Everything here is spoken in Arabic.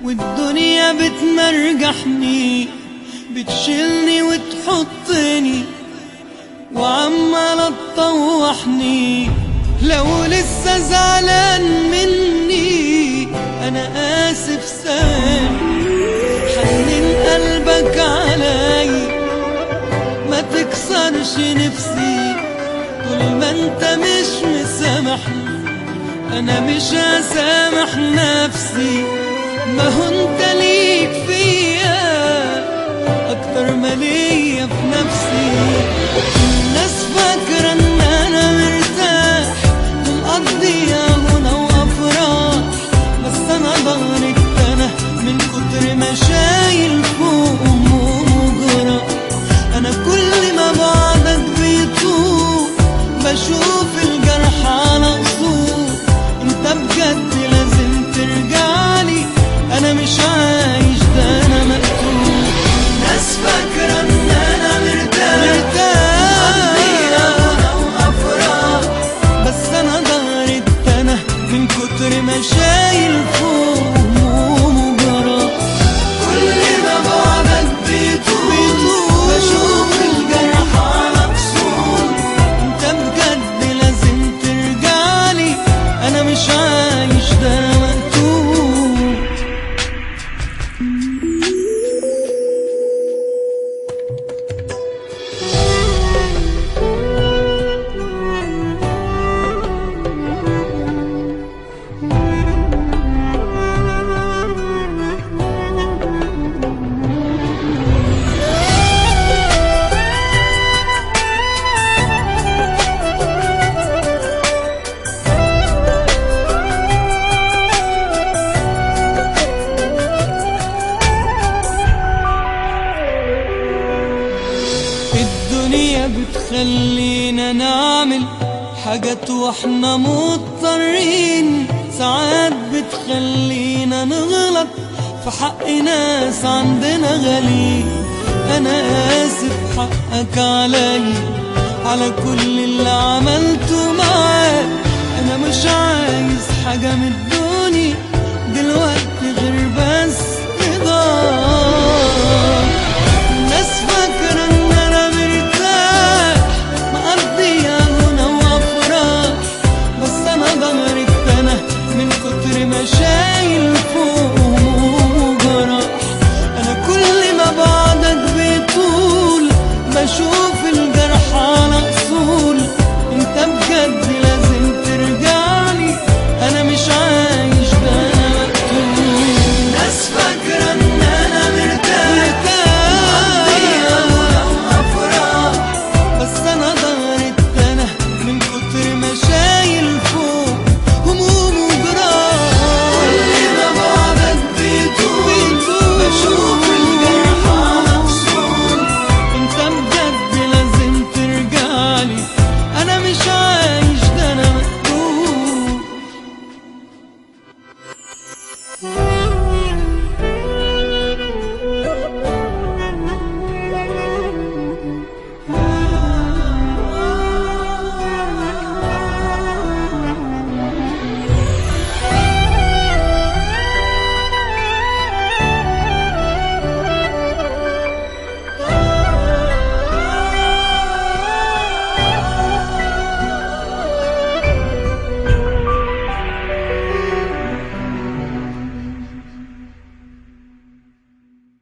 والدنيا بتمرجحني، بتشيلني وتحطني وعمالة تطوحني. لو لسه زعلان مني أنا آسف سامح، حنن قلبك علي ما تكسرش نفسي. طول ما انت مش مسامحني أنا مش هسامح نفسي. ما هو انت ليك فيا أكتر ما ليا في نفسي. الناس فاكرة إن أنا مرتاح ومقضيها هنا وأفراح، بس أنا ضهري اتنى من كتر ما شايل فوق هموم وجراح. أنا كل ما بعدك بيطول بشوف الجرح على قصور. انت بجد لازم ترجعلي، أنا مش عايش ده أنا مقتول. ناس فاكرة إن أنا مرتاح بس أنا ضهري اتنى من كتر ما شايل فوق هموم وجراح. كل ما بعدك بيطول بشوف الجرح على كسور. انت بجد لازم ترجعلي، أنا مش عايش ده أنا مقتول. الدنيا بتخلينا نعمل حاجات واحنا مضطرين، ساعات بتخلينا نغلط في حق ناس عندنا غاليين. انا اسف حقك علي على كل اللي عملته معاك. انا مش عايز حاجة من الدنيا دلوقتي غير